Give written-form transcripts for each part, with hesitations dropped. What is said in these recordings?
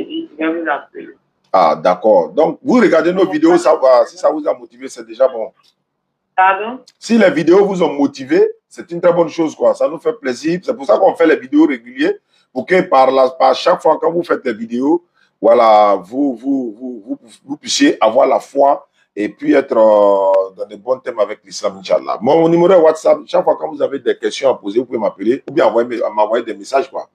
dit, je vais vous appeler. Ah, d'accord. Donc, vous regardez nos vidéos, ça va. Si ça vous a motivé, c'est déjà bon. Pardon? Si les vidéos vous ont motivé, c'est une très bonne chose, quoi. Ça nous fait plaisir. C'est pour ça qu'on fait les vidéos régulières, pour que par chaque fois quand vous faites les vidéos, voilà, vous puissiez avoir la foi et puis être dans de bons thèmes avec l'islam, Inch'Allah. Mon numéro est WhatsApp. Chaque fois quand vous avez des questions à poser, vous pouvez m'appeler ou bien m'envoyer des messages, quoi.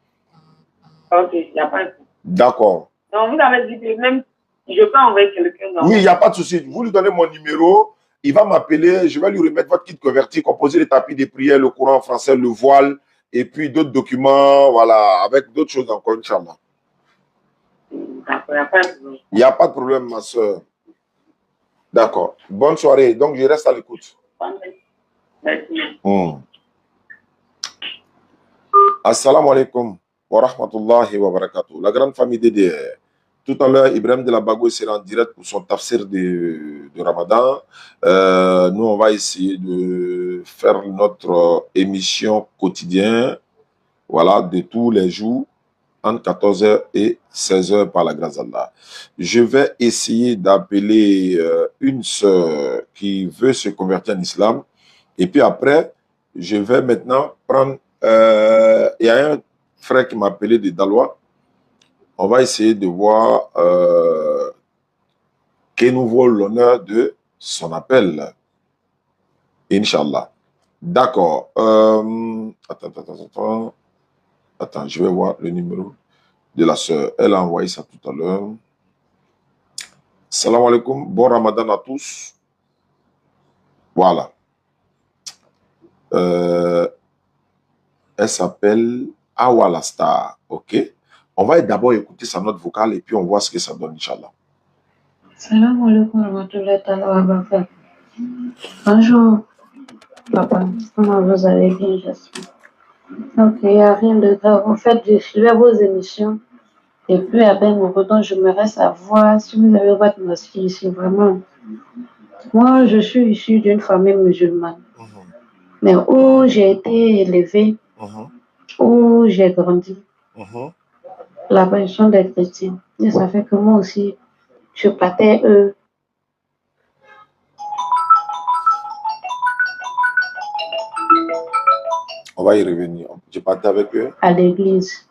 Ok, il n'y a pas de souci. D'accord. Donc, vous avez dit que même si je peux envoyer quelqu'un dans... Oui, il n'y a pas de souci. Vous lui donnez mon numéro, il va m'appeler, je vais lui remettre votre kit converti, composer les tapis de prière, le Coran français, le voile, et puis d'autres documents, voilà, avec d'autres choses encore, Inch'Allah. D'accord, il n'y a pas de problème. Il n'y a pas de problème, ma soeur. D'accord. Bonne soirée. Donc, je reste à l'écoute. Merci. Assalamu alaikum wa rahmatullahi wa barakatuh. La grande famille DDR. Tout à l'heure, Ibrahim de la Bago sera en direct pour son tafsir de Ramadan. Nous, on va essayer de faire notre émission quotidienne, voilà, de tous les jours, entre 14h et 16h par la grâce d'Allah. Je vais essayer d'appeler une sœur qui veut se convertir en islam. Et puis après, je vais maintenant prendre... Il y a un frère qui m'a appelé de Dalois. On va essayer de voir qui nous vaut l'honneur de son appel. Inch'Allah. D'accord. Attends, je vais voir le numéro de la sœur. Elle a envoyé ça tout à l'heure. Salam alaikum. Bon Ramadan à tous. Voilà. Elle s'appelle Awala Star. OK. On va d'abord écouter sa note vocale et puis on voit ce que ça donne, Inch'Allah. Salam alaikum wa rahmatullahi wa barakatuh. Bonjour, papa. Comment vous allez bien, j'espère? Donc, il n'y a rien de grave. En fait, je suivais vos émissions. Et puis, à Ben Mourodon, j'aimerais savoir si vous avez votre mosquée ici, vraiment. Moi, je suis issue d'une famille musulmane. Mais où j'ai été élevée, où j'ai grandi, là-bas, ils sont des chrétiens. Et ça fait que moi aussi, je partais eux. On va y revenir. Je partais avec eux. À l'église.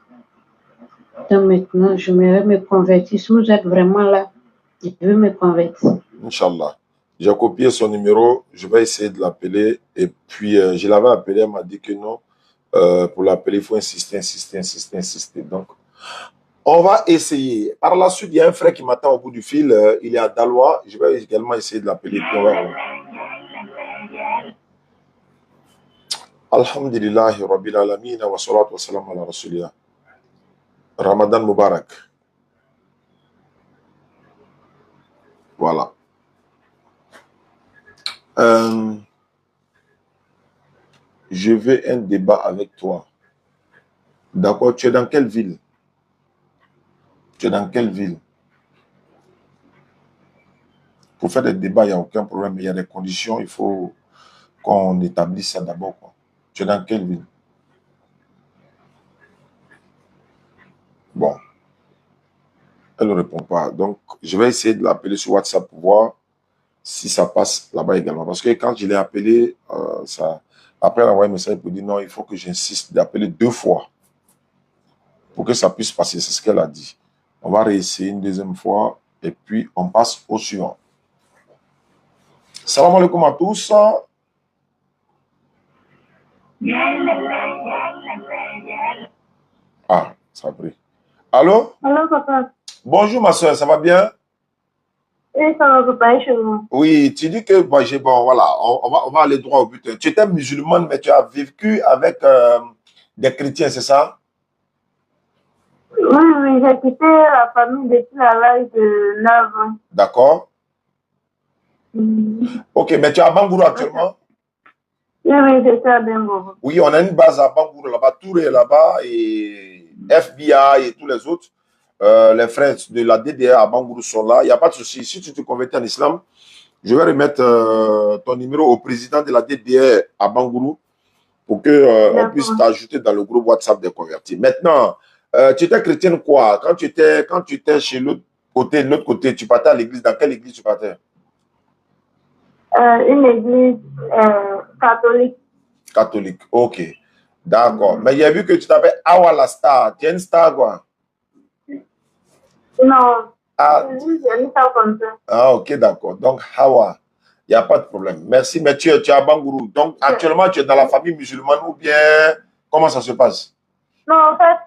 Donc maintenant, je me convertir. Si vous êtes vraiment là, je veux me convertir. Inch'Allah. J'ai copié son numéro. Je vais essayer de l'appeler. Et puis, je l'avais appelé. Elle m'a dit que non. Pour l'appeler, il faut insister. Donc, on va essayer. Par la suite, il y a un frère qui m'attend au bout du fil. Il est à Dalois. Je vais également essayer de l'appeler. Puis on va... Alhamdulillahi Rabbil Alamin wa salatu wa salam ala Rasulillah. Ramadan Mubarak. Voilà. Je veux un débat avec toi. D'accord, tu es dans quelle ville? Tu es dans quelle ville? Pour faire des débats, il n'y a aucun problème. Il y a des conditions, il faut qu'on établisse ça d'abord. Tu es dans quelle ville? Bon. Elle ne répond pas. Donc, je vais essayer de l'appeler sur WhatsApp pour voir si ça passe là-bas également. Parce que quand je l'ai appelé, après elle a envoyé un message pour dire non, il faut que j'insiste d'appeler 2 fois pour que ça puisse passer. C'est ce qu'elle a dit. On va réessayer une deuxième fois et puis on passe au suivant. Salam alaikum à tous. Ah, ça a pris. Allô? Allô, papa. Bonjour, ma soeur, ça va bien? Oui, ça va, papa, chez moi. Oui, tu dis que, bon, voilà, on va aller droit au but. Tu étais musulmane, mais tu as vécu avec des chrétiens, c'est ça? Oui, j'ai quitté la famille depuis l'âge de 9 ans. D'accord. Ok, mais tu es à Bangourou actuellement? Oui, j'étais à Bangourou. Oui, on a une base à Bangourou là-bas, Touré est là-bas, et FBI et tous les autres. Les frères de la DDR à Bangourou sont là. Il n'y a pas de souci. Si tu te convertis en islam, je vais remettre ton numéro au président de la DDR à Bangourou pour qu'on puisse t'ajouter dans le groupe WhatsApp des convertis. Maintenant, Tu étais chrétienne quoi? Quand tu étais chez l'autre côté, de l'autre côté, tu partais à l'église. Dans quelle église tu partais? Une église catholique. Catholique. Ok. D'accord. Mais il y a vu que tu t'appelles Awa la star. Tu es une star quoi? Non, Ah, je dis ça comme ça. ah ok, d'accord. Donc, Hawa, il n'y a pas de problème. Merci, mais tu es à Bangourou. Donc, actuellement, tu es dans la famille musulmane ou bien comment ça se passe? Non, en fait,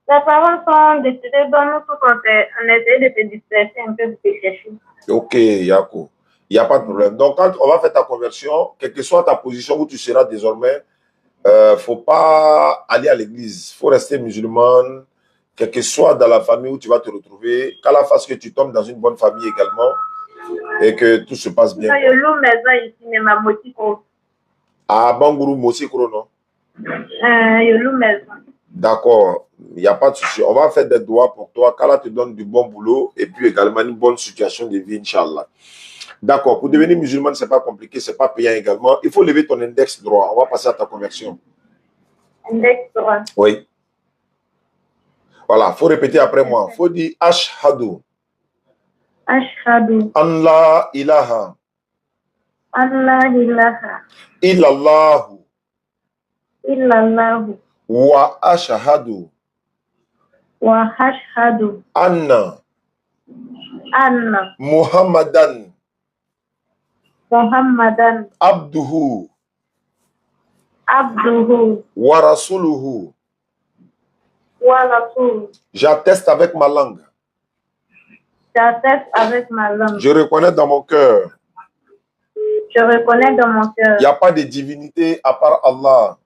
les parents sont décédés, donc nous tous on essaie de se disperser un peu pour te chercher. Ok, Yako. Il n'y a pas de problème. Donc, quand on va faire ta conversion, quelle que soit ta position où tu seras désormais, faut pas aller à l'église. Il faut rester musulman, quel que soit dans la famille où tu vas te retrouver. Qu'à la face que tu tombes dans une bonne famille également et que tout se passe bien. Non, je loue maison ici, mais ma motive. À Bangourou, Mossi Kuro, non? Je loue maison. D'accord, il n'y a pas de souci. On va faire des doigts pour toi. Qu'Allah te donne du bon boulot et puis également une bonne situation de vie, Inch'Allah. D'accord, pour devenir musulman, ce n'est pas compliqué, ce n'est pas payant également. Il faut lever ton index droit. On va passer à ta conversion. Index droit. Oui. Voilà, il faut répéter après moi. Il faut dire Ashhadu. Ashhadu. Allah ilaha. Allah ilaha. Illallahu. Illallahu. Wa ashhadu. Wa ashhadu. Anna. Anna. Muhammadan. Muhammadan. Abduhu. Abduhu. Wa rasuluhu. Wa rasul. J'atteste avec ma langue. J'atteste avec ma langue. Je reconnais dans mon cœur. Je reconnais dans mon cœur. Il n'y a pas de divinité à part Allah.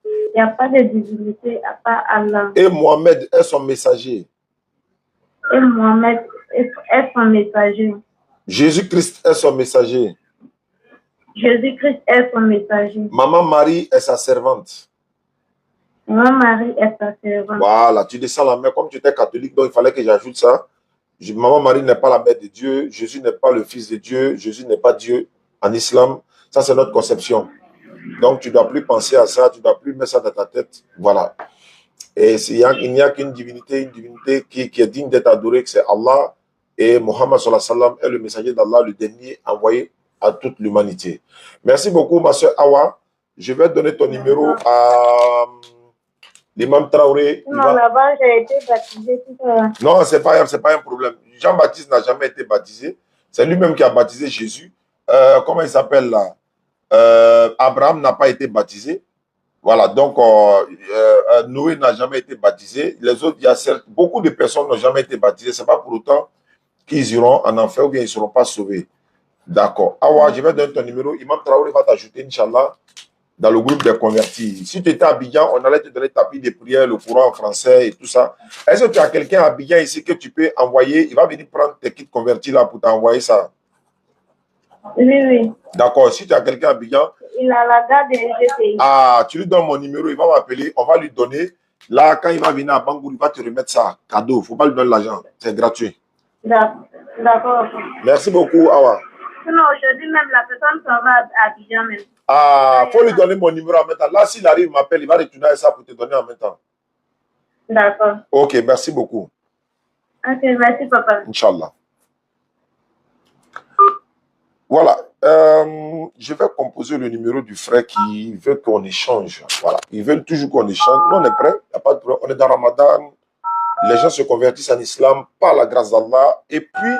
Il n'y a pas de divinité à part Allah. Et Mohamed est son messager. Et Mohamed est son messager. Jésus-Christ est son messager. Jésus-Christ est son messager. Maman Marie est sa servante. Maman Marie est sa servante. Voilà, tu descends la main. Comme tu étais catholique, donc il fallait que j'ajoute ça. Maman Marie n'est pas la mère de Dieu. Jésus n'est pas le fils de Dieu. Jésus n'est pas Dieu en islam. Ça, c'est notre conception. Donc, tu ne dois plus penser à ça. Tu ne dois plus mettre ça dans ta tête. Voilà. Et il n'y a qu'une divinité, qui est digne d'être adorée, que c'est Allah. Et Mohammed sallallahu alayhi wa sallam est le messager d'Allah, le dernier envoyé à toute l'humanité. Merci beaucoup, ma soeur Awa. Je vais donner ton numéro à l'imam Traoré. Non, là-bas, j'ai été baptisé. Non, c'est pas un problème. Jean-Baptiste n'a jamais été baptisé. C'est lui-même qui a baptisé Jésus. Comment il s'appelle là? Abraham n'a pas été baptisé. Voilà, donc Noé n'a jamais été baptisé. Les autres, il y a beaucoup de personnes n'ont jamais été baptisées. Ce n'est pas pour autant qu'ils iront en enfer ou bien ils ne seront pas sauvés. D'accord. Awa, je vais donner ton numéro. Imam Traoré va t'ajouter, Inch'Allah, dans le groupe des convertis. Si tu étais à Abidjan, on allait te donner tapis de prière, le courant en français et tout ça. Est-ce que tu as quelqu'un à Abidjan ici que tu peux envoyer? Il va venir prendre tes kits convertis là pour t'envoyer ça. Oui, oui. D'accord. Si tu as quelqu'un à Abidjan. Il a la garde de GTI. Ah, tu lui donnes mon numéro, il va m'appeler, on va lui donner. Là, quand il va venir à Bangour, il va te remettre ça, cadeau. Il ne faut pas lui donner l'argent, c'est gratuit. D'accord. Merci beaucoup, Awa. Sinon, aujourd'hui même, la personne s'en va à Abidjan même. Ah, il faut lui donner mon numéro en même temps. Là, s'il arrive, il m'appelle, il va retourner à ça pour te donner en même temps. D'accord. Ok, merci beaucoup. Ok, merci, papa. Inch'Allah. Voilà. Je vais composer le numéro du frère qui veut qu'on échange. Voilà. Ils veulent toujours qu'on échange. Nous, on est prêts. Il n'y a pas de problème. On est dans Ramadan. Les gens se convertissent en islam par la grâce d'Allah. Et puis,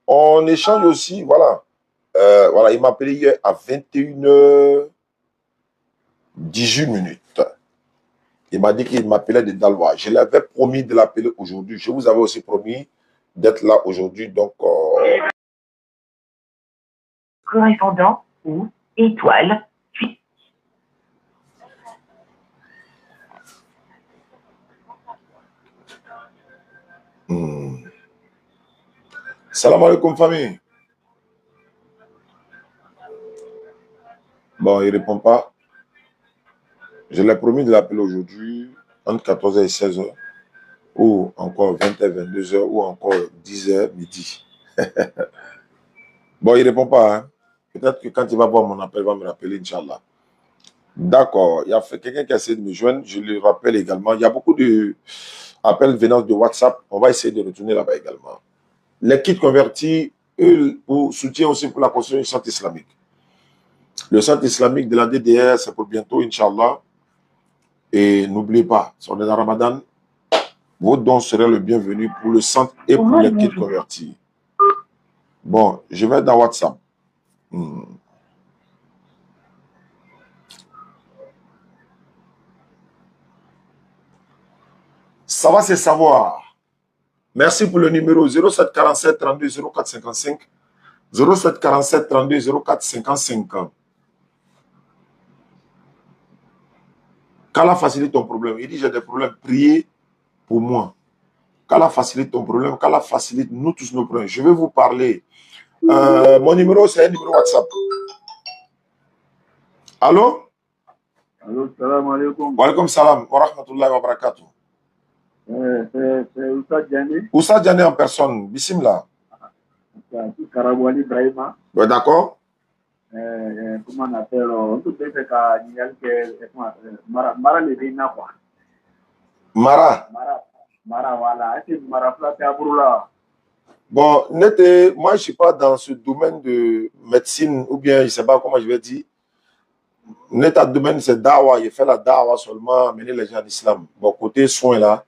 on échange aussi. Voilà. Voilà. Il m'a appelé hier à 21h18. Il m'a dit qu'il m'appelait de Dalwa. Je l'avais promis de l'appeler aujourd'hui. Je vous avais aussi promis d'être là aujourd'hui. Donc, correspondant ou étoile, puis Salam alaikum famille. Bon, il ne répond pas. Je l'ai promis de l'appeler aujourd'hui entre 14h et 16h ou encore 20h, 22h ou encore 10h, midi. Bon, il ne répond pas. Hein. Peut-être que quand il va voir mon appel, il va me rappeler, Inch'Allah. D'accord. Il y a quelqu'un qui a essayé de me joindre. Je le rappelle également. Il y a beaucoup d'appels venant de WhatsApp. On va essayer de retourner là-bas également. Les kits convertis, eux, pour soutien aussi pour la construction du centre islamique. Le centre islamique de la DDR, c'est pour bientôt, Inch'Allah. Et n'oubliez pas, sur le Ramadan, vos dons seraient le bienvenu pour le centre et pour les kits convertis. Bon, je vais dans WhatsApp. Ça va se savoir. Merci pour le numéro 07 47 32 04 55. 07 47 32 04 55. Qu'Allah facilite ton problème. Il dit, j'ai des problèmes. Priez pour moi. Qu'Allah facilite ton problème. Qu'Allah facilite nous tous nos problèmes. Je vais vous parler. Mon numéro, c'est un numéro WhatsApp. Allô? Allô, salam alaikum. Wa alaikum salam. Wa rahmatullahi wa barakatuh. C'est Oussa Diané. Oussa Diané en personne. Bismillah. Karabouali Brahima. Ouais, d'accord? Comment on appelle? On peut dire que Mara le Dina quoi. Mara. Mara, voilà. Est-ce que Mara Flate Abroula? Bon, moi, je ne suis pas dans ce domaine de médecine, ou bien, je ne sais pas comment je vais dire. Notre domaine, c'est Dawa. Il fait la Dawa seulement, amener les gens à l'islam. Bon, côté soins, là,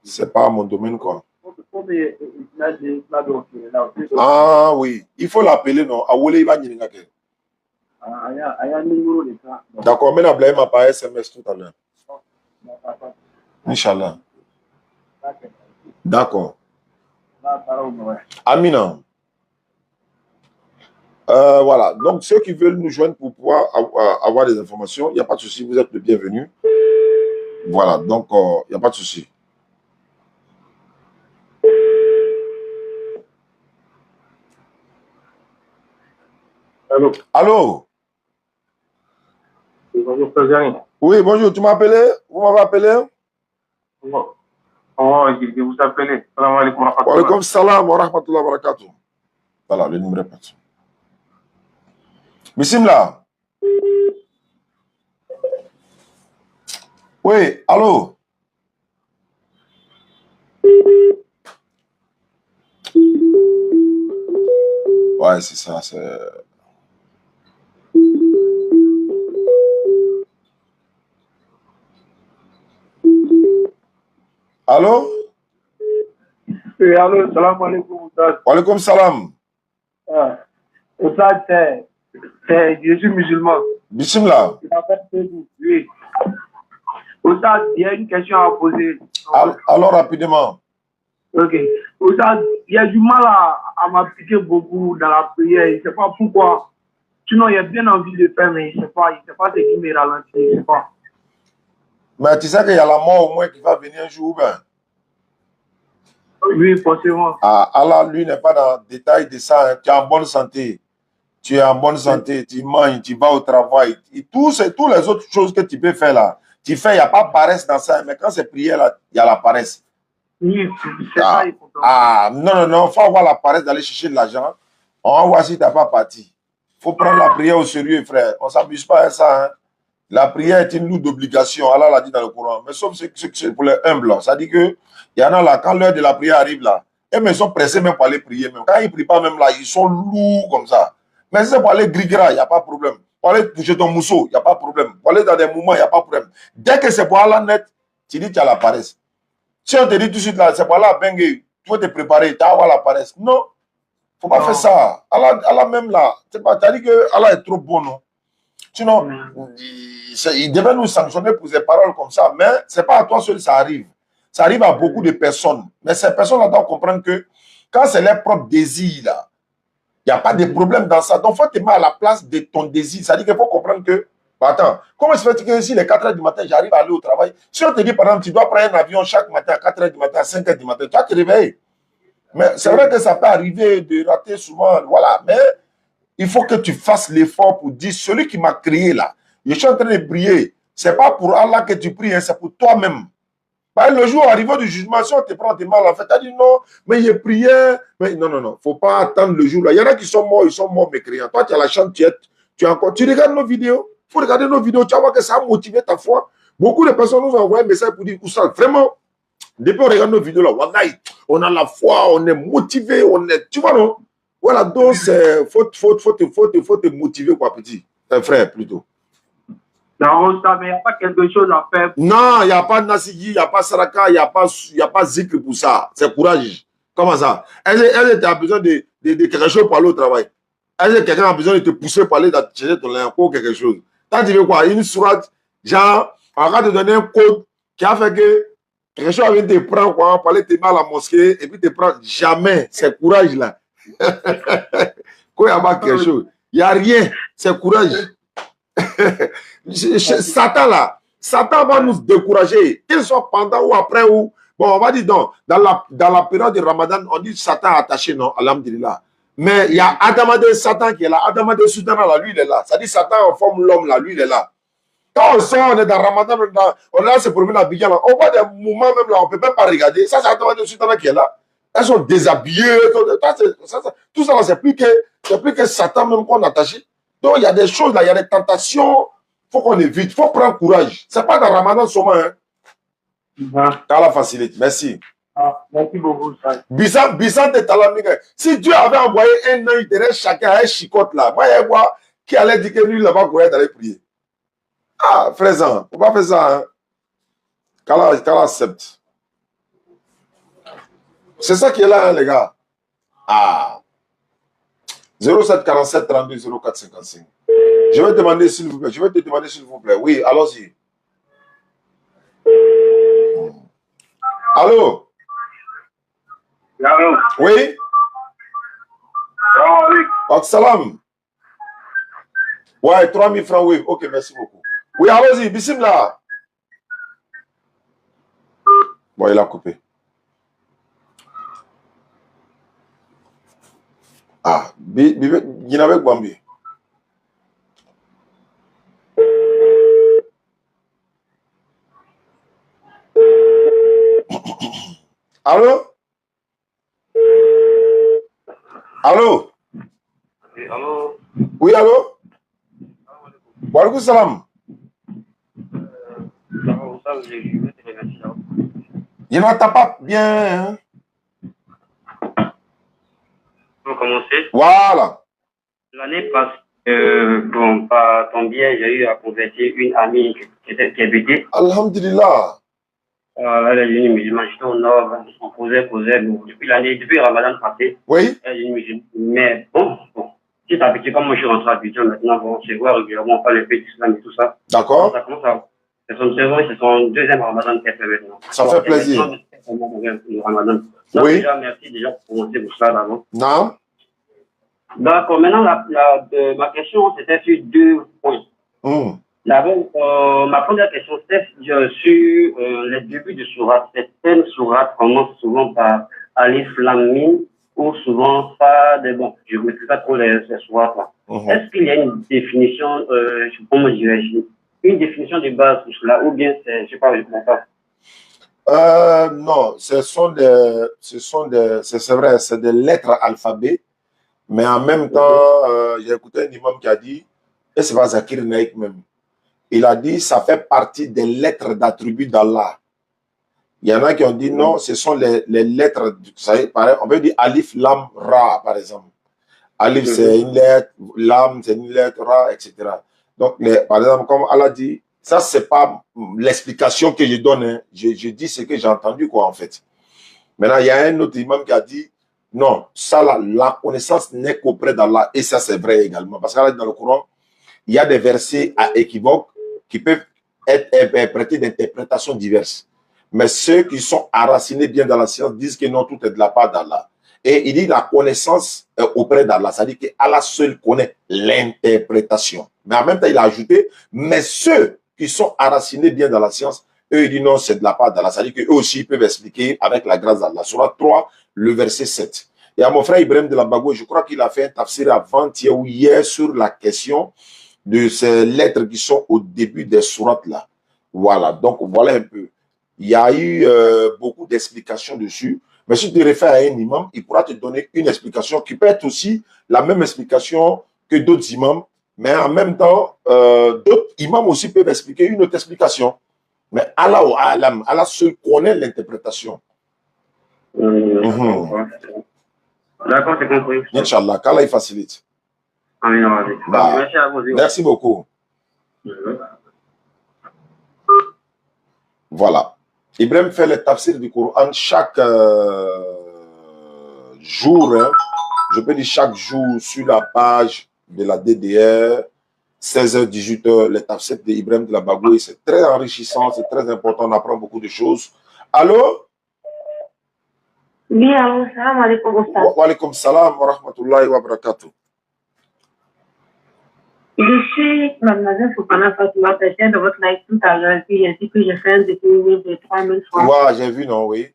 ce n'est pas mon domaine, quoi. Ah oui, il faut l'appeler, non? D'accord, mais la blâme par SMS tout à l'heure. Inch'Allah. D'accord. Amina. Voilà, donc ceux qui veulent nous joindre pour pouvoir avoir des informations, il n'y a pas de souci, vous êtes le bienvenu. Voilà, donc il n'y a pas de souci. Allô? Allô? Bonjour, président. Oui, bonjour, tu m'as appelé? Vous m'avez appelé? Oh, je vous appelle. Salam alaikum wa rahmatullah. Wa alaikum salam wa rahmatullah wa barakatuh. Voilà, le numéro est parti. Bismillah. Oui, allô? Ouais, c'est ça, c'est... Allô? Oui, allô, salam alaikum. Wa alaikum salam. Oussad, je suis musulman. Bismillah. Oui. Oussad, il y a une question à poser. Alors, rapidement. Ok. Oussad, il y a du mal à m'appliquer beaucoup dans la prière. Je ne sais pas pourquoi. Sinon, il y a bien envie de faire, mais je ne sais pas ce qui me ralentit. Je ne sais pas. Mais tu sais qu'il y a la mort au moins qui va venir un jour, ben. Oui, forcément. Ah, Allah, lui, n'est pas dans le détail de ça. Hein. Tu es en bonne santé. Tu es en bonne santé. Tu manges, tu vas au travail. Et toutes les autres choses que tu peux faire là, tu fais, il n'y a pas de paresse dans ça. Mais quand c'est prière, là, il y a la paresse. Oui, c'est ça. Non, il faut avoir la paresse d'aller chercher de l'argent. On va voir si tu n'as pas parti. Il faut prendre la prière au sérieux, frère. On ne s'abuse pas à ça. Hein. La prière est une lourde d'obligation. Allah l'a dit dans le Coran. Mais sauf que c'est pour les humbles. Ça dit que il y en a là, quand l'heure de la prière arrive là, ils sont pressés même pour aller prier. Même. Quand ils ne prient pas même là, ils sont lourds comme ça. Mais si c'est pour aller grigra, il n'y a pas de problème. Pour aller toucher ton mousseau, il n'y a pas de problème. Pour aller dans des mouvements, il n'y a pas de problème. Dès que c'est pour Allah net, tu dis que tu as la paresse. Si on te dit tout de suite là, c'est pour Allah bengue, tu vas te préparer, tu vas avoir la paresse. Non, il ne faut pas faire ça. Allah même là, tu as dit que Allah est trop bon, non? Sinon, il devait nous sanctionner pour des paroles comme ça. Mais ce n'est pas à toi seul, ça arrive. Ça arrive à beaucoup de personnes. Mais ces personnes-là doivent comprendre que quand c'est leur propre désir, là, il n'y a pas de problème dans ça. Donc, il faut te mettre à la place de ton désir. C'est-à-dire qu'il faut comprendre que, attends, comment se fait que si les 4 h du matin, j'arrive à aller au travail, si on te dit, par exemple, tu dois prendre un avion chaque matin à 4 h du matin, à 5 h du matin, tu vas te réveiller. Mais c'est vrai que ça peut arriver de rater souvent, voilà. Mais il faut que tu fasses l'effort pour dire, celui qui m'a créé là, je suis en train de prier. Ce n'est pas pour Allah que tu pries, hein, c'est pour toi-même. Le jour arrivé du jugement, si on te prend tes mal en fait, tu as dit non, mais il prié. Mais non, il ne faut pas attendre le jour là. Il y en a qui sont morts, ils sont morts mécréants. Toi, tu as la chance, tu regardes nos vidéos. Il faut regarder nos vidéos, tu vas voir que ça a motivé ta foi. Beaucoup de personnes nous ont envoyé un message pour dire, Oustaz, vraiment, depuis qu'on regarde nos vidéos là, wallahi, on a la foi, on est motivé, on est, tu vois non? Voilà, donc il faut te motiver quoi, petit. Un frère plutôt. Non, ça, mais il n'y a pas quelque chose à faire. Non, il n'y a pas de Nasigi, il n'y a pas Saraka, il n'y a pas Zikr pour ça. C'est courage. Comment ça? Est-ce que tu as besoin de quelque chose pour aller au travail? Est-ce que quelqu'un a besoin de te pousser pour aller chercher ton linge ou quelque chose? Quand tu veux quoi? Une sourate, genre, on va te donner un code qui a fait que quelque chose vient te prendre, quoi, pour aller te mettre à la mosquée et puis te prendre. Jamais. C'est courage là. Quand il n'y a pas quelque chose, il n'y a rien. C'est courage. Satan là, Satan va nous décourager, qu'il soit pendant ou après ou. Bon, on va dire donc, dans la période de Ramadan, on dit Satan attaché, non, alhamdulillah. Mais il y a Adamade Satan qui est là, Adamade Soudana là, lui il est là. Ça dit Satan en forme l'homme là, lui il est là. Quand on sort, on est dans Ramadan, on est là, c'est pour à Bidjan là. On voit des moments même là, on ne peut même pas regarder. Ça, c'est Adamade Soudana qui est là. Elles sont déshabillées. Tout ça, c'est plus que Satan même qu'on a attaché. Donc, il y a des choses là, il y a des tentations. Il faut qu'on évite. Il faut prendre courage. Ce n'est pas dans Ramadan seulement. Hein. Qu'Allah facilite. Merci. Ah, merci beaucoup. Bissant de Talamika. Si Dieu avait envoyé un œil derrière chacun, un chicote là, moi, il y a quoi qui allait dire que lui, là-bas, courir d'aller prier. Ah, frère, il ne faut pas faire ça. Hein. Qu'Allah accepte. C'est ça qui est là, hein, les gars. Ah. 07 47 32 04 55. Je vais te demander, s'il vous plaît. Je vais te demander, s'il vous plaît. Oui, allons-y. Allô? Allô? Oui? Salam. Ouais, 3 000 francs, oui. Ok, merci beaucoup. Oui, allons-y, bismillah. Bon, il a coupé. Ah, Ginabek Bambi. Allô? Allô? Oui, allô? Oui, allô? Wa alaikum salam. Je n'entends pas bien. Hein? Pour commencer, Voilà. l'année passée, bon, par ton biais, j'ai eu à convertir une amie qui est bêtée. Alhamdulillah. Elle est une musulmane, j'étais au nord, on causait, depuis Ramadan passé. Oui. Elle est une musulmane. Mais bon, petit à petit, comme moi je suis rentré à Abidjan maintenant, bon, on se voit régulièrement, on parle un peu d'islam et tout ça. D'accord. Ça commence à. C'est son deuxième Ramadan qu'elle fait maintenant. Ça fait plaisir. Le Ramadan. Donc, Oui. déjà, merci déjà pour commencer pour ça d'abord. Non. D'accord, maintenant, ma question, c'était sur 2 points. D'abord, ma première question, c'était sur les débuts de sourate. Certaines sourates commencent souvent par Alif Lam Mim ou souvent par des bon. Je ne maîtrise pas trop ces sourates là. Est-ce qu'il y a une définition, comment dirais-je, une définition de base pour cela ou bien c'est, je ne sais pas, je ne comprends pas. Non, c'est vrai, c'est des lettres alphabet, mais en même temps, j'ai écouté un imam qui a dit, et c'est pas Zakir Naïk même, il a dit, ça fait partie des lettres d'attribut d'Allah. Il y en a qui ont dit, non, ce sont les lettres, vous savez, on peut dire Alif, Lam, Ra, par exemple. Alif, c'est une lettre, Lam, c'est une lettre, Ra, etc. Donc, par exemple, comme Allah dit, ça, c'est pas l'explication que je donne. Hein. Je dis ce que j'ai entendu, quoi, en fait. Maintenant, il y a un autre imam qui a dit, non, ça, la connaissance n'est qu'auprès d'Allah. Et ça, c'est vrai également. Parce que dans le Coran, il y a des versets à équivoque qui peuvent être interprétés d'interprétations diverses. Mais ceux qui sont enracinés bien dans la science disent que non, tout est de la part d'Allah. Et il dit la connaissance auprès d'Allah. C'est-à-dire qu'Allah seul connaît l'interprétation. Mais en même temps, il a ajouté, mais ceux qui sont enracinés bien dans la science, eux, ils disent non, c'est de la part d'Allah. C'est-à-dire qu'eux aussi, ils peuvent expliquer avec la grâce d'Allah. Surah 3, le verset 7. Et à mon frère Ibrahim de la Bago, je crois qu'il a fait un tafsir avant-hier ou hier sur la question de ces lettres qui sont au début des sourates là. Voilà, donc voilà un peu. Il y a eu beaucoup d'explications dessus. Mais si tu te réfères à un imam, il pourra te donner une explication qui peut être aussi la même explication que d'autres imams Mais en même temps, d'autres imams aussi peuvent expliquer une autre explication. Mais Allah ou Alam, Allah seul connaît l'interprétation. D'accord, c'est compris. Inch'Allah, qu'Allah il facilite. Amen. Bah, Merci à vous. merci beaucoup. Voilà. Ibrahim fait le tafsir du Coran chaque jour. Hein. Je peux dire chaque jour sur la page de la DDR, 16h, 18h, le tafsir d'Ibrahim de la Bagoué. C'est très enrichissant, c'est très important, on apprend beaucoup de choses. Allô? Oui, allô, salam alaikum. Wa alaikum salam wa rahmatullahi wa barakatuh. Je suis mademoiselle Fofana Fatima, présidente de votre live tout à l'heure, puis ainsi que j'ai fait un dépôt de 3000 francs. Ouais, j'ai vu, non, oui.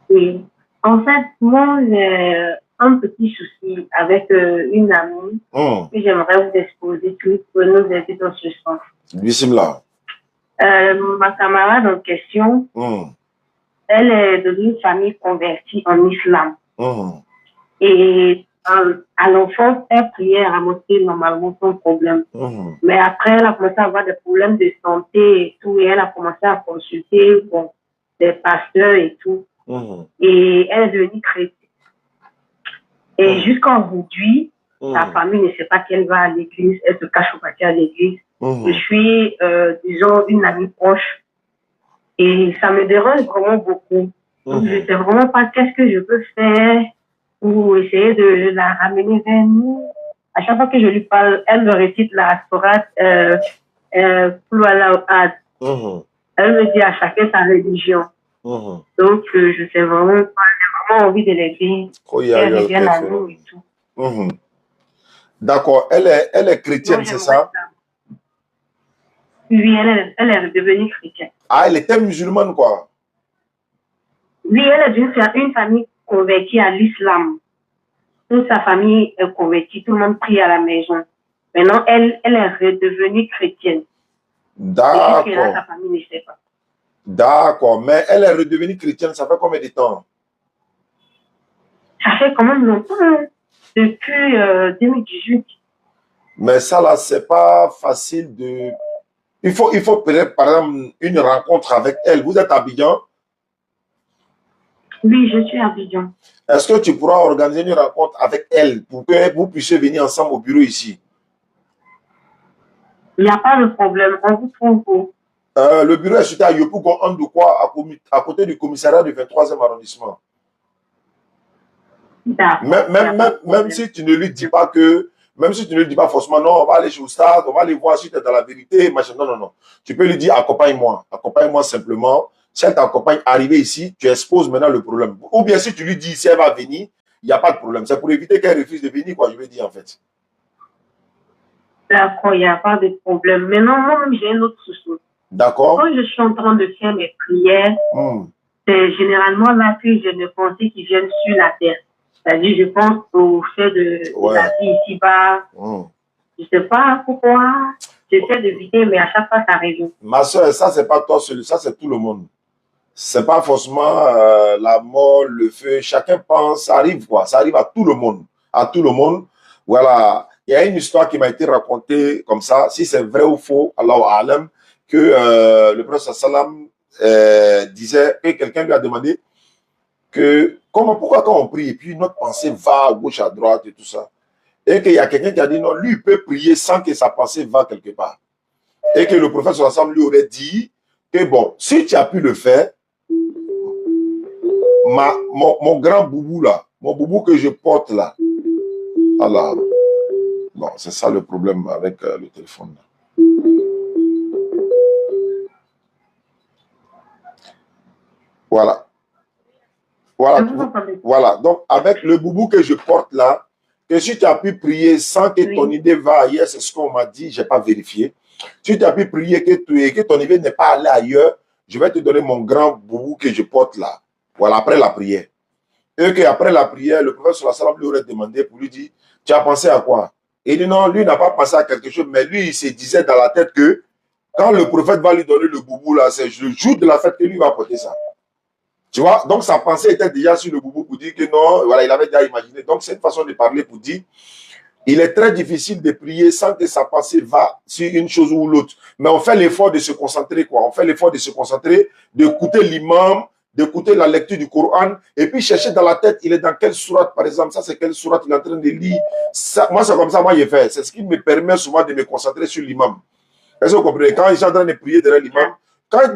Oui. En fait, moi, j'ai un petit souci avec une amie que j'aimerais vous exposer pour nous aider dans ce sens. Bismillah. Ma camarade en question, elle est d'une famille convertie en islam. Et à l'enfance, elle priait à mosquée normalement sans problème. Mais après, elle a commencé à avoir des problèmes de santé et tout, et elle a commencé à consulter des pasteurs et tout. Et elle est devenue chrétienne. Et jusqu'à aujourd'hui, sa famille ne sait pas qu'elle va à l'église, elle se cache au quartier à l'église. Je suis, disons, une amie proche. Et ça me dérange vraiment beaucoup. Donc, je ne sais vraiment pas qu'est-ce que je peux faire pour essayer de la ramener vers nous. À chaque fois que je lui parle, elle me récite la sourate elle me dit à chacun sa religion. Donc, je sais vraiment pas, j'ai vraiment envie de l'aider. Elle revienne à nous et tout. D'accord, elle est chrétienne, c'est ça? Oui, elle est devenue chrétienne. Ah, elle était musulmane, quoi? Oui, elle est d'une famille convertie à l'islam. Toute sa famille est convertie, tout le monde prie à la maison. Maintenant, elle est redevenue chrétienne. D'accord. Et là, sa famille ne sait pas. D'accord, mais elle est redevenue chrétienne, ça fait combien de temps? Ça fait quand même longtemps, hein. Depuis 2018. Mais ça, là, c'est pas facile de... Il faut peut-être, par exemple, une rencontre avec elle. Vous êtes à Abidjan? Oui, je suis à Abidjan. Est-ce que tu pourras organiser une rencontre avec elle pour que vous puissiez venir ensemble au bureau ici? Il n'y a pas de problème. On vous trouve où? Le bureau est situé à Yopougon, Andoukoua, à côté du commissariat du 23e arrondissement. Même si tu ne lui dis pas que, même si tu ne lui dis pas forcément, non, on va aller chez Oustad, on va aller voir si tu es dans la vérité, machin. Non, non, non. Tu peux lui dire, accompagne-moi. Accompagne-moi simplement. Si elle t'accompagne, arriver ici, tu exposes maintenant le problème. Ou bien si tu lui dis, si elle va venir, il n'y a pas de problème. C'est pour éviter qu'elle refuse de venir, quoi, je veux dire, en fait. D'accord, il n'y a pas de problème. Maintenant, moi-même, j'ai un autre souci. D'accord. Quand je suis en train de faire mes prières, c'est généralement là que j'ai des pensées qui viennent sur la terre. C'est-à-dire, je pense au fait de la vie ici-bas. Je ne sais pas pourquoi. J'essaie d'éviter, mais à chaque fois, ça revient. Ma soeur, ça, c'est pas toi seul, ça, c'est tout le monde. C'est pas forcément la mort, le feu. Chacun pense, ça arrive, quoi. Ça arrive à tout le monde. À tout le monde. Voilà. Il y a une histoire qui m'a été racontée comme ça. Si c'est vrai ou faux, Allahu A'lam, que le prophète sallam disait que quelqu'un lui a demandé que pourquoi quand on prie et puis notre pensée va à gauche, à droite et tout ça. Et qu'il y a quelqu'un qui a dit non, lui il peut prier sans que sa pensée va quelque part. Et que le prophète sallam lui aurait dit que bon, si tu as pu le faire, mon grand boubou là, mon boubou que je porte là, alors, bon, c'est ça le problème avec le téléphone là. Voilà. Voilà. Donc, avec le boubou que je porte là, que si tu as pu prier sans que ton idée va ailleurs, c'est ce qu'on m'a dit, je n'ai pas vérifié. Si tu as pu prier que ton idée n'est pas allée ailleurs, je vais te donner mon grand boubou que je porte là. Voilà, après la prière. Et qu'après la prière, le prophète sallallahu alayhi wa sallam lui aurait demandé pour lui dire, tu as pensé à quoi? Il dit non, lui n'a pas pensé à quelque chose, mais lui, il se disait dans la tête que quand le prophète va lui donner le boubou là, c'est le jour de la fête que lui va porter ça. Tu vois, donc sa pensée était déjà sur le boubou pour dire que non, voilà, il avait déjà imaginé. Donc c'est une façon de parler pour dire, Il est très difficile de prier sans que sa pensée va sur une chose ou l'autre. Mais on fait l'effort de se concentrer, quoi. On fait l'effort de se concentrer, d'écouter l'imam, d'écouter la lecture du Coran, et puis chercher dans la tête, il est dans quelle sourate, par exemple. Ça, c'est quelle sourate il est en train de lire. Ça, moi, c'est comme ça, moi, j'ai fait. C'est ce qui me permet souvent de me concentrer sur l'imam. Est-ce que vous comprenez? Quand ils sont en train de prier derrière l'imam,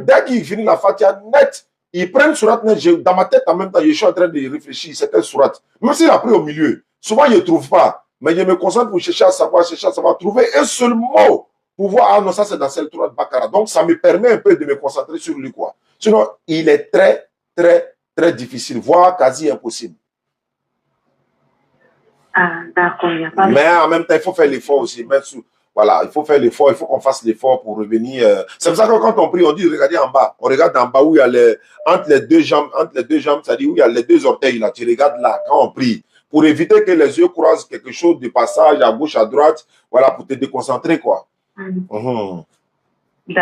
dès qu'il finit la Fatiha net, ils prennent sourate net. Dans ma tête, en même temps, je suis en train de réfléchir, c'est quelle sourate. Même s'il a pris au milieu, souvent, je ne trouve pas. Mais je me concentre pour chercher à savoir, trouver un seul mot pour voir, ah non, ça c'est dans cette sourate Bakara. Donc, ça me permet un peu de me concentrer sur lui, quoi. Sinon, il est très, très, très difficile, voire quasi impossible. Ah, d'accord, il n'y a pas de... Mais en même temps, il faut faire l'effort aussi. Voilà, il faut faire l'effort, il faut qu'on fasse l'effort pour revenir. C'est pour ça que quand on prie, on dit regardez en bas. On regarde en bas où il y a entre les deux jambes, c'est-à-dire où il y a les deux orteils là. Tu regardes là quand on prie. Pour éviter que les yeux croisent quelque chose de passage à gauche, à droite, voilà, pour te déconcentrer, quoi. D'accord, il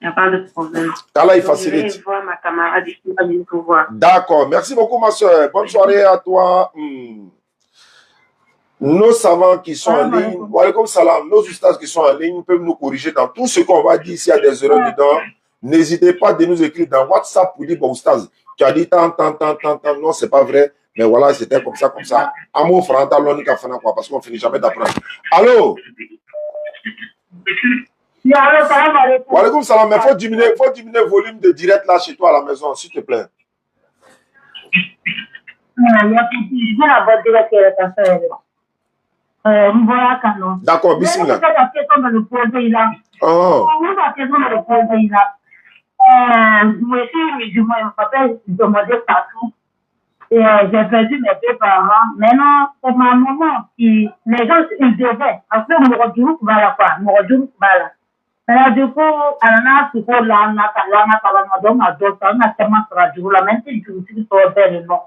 n'y a pas de problème. Allah, il facilite. Je vais voir ma camarade ici, pour voir. D'accord, merci beaucoup, ma soeur. Bonne soirée à toi. Nos savants qui sont en ligne, walaikum salam, nos ustads qui sont en ligne peuvent nous corriger dans tout ce qu'on va dire. S'il y a des erreurs dedans, n'hésitez pas de nous écrire dans WhatsApp pour dire, bon, ustaz, tu as dit tant, non, c'est pas vrai. Mais voilà, c'était comme ça. Amour, franta, l'onika, fana, quoi, parce qu'on finit jamais d'apprendre. Allô? Walaikum salam, mais faut diminuer le volume de direct là chez toi à la maison, s'il te plaît. D'accord, bismillah. Et j'ai perdu mes deux parents. Maintenant, c'est ma maman qui, les gens, ils devaient. Après, je me retrouve là, quoi. Maintenant, du coup, on a tout pour là, on a d'autres, on a tellement sur la journée, même si je suis sur le nom.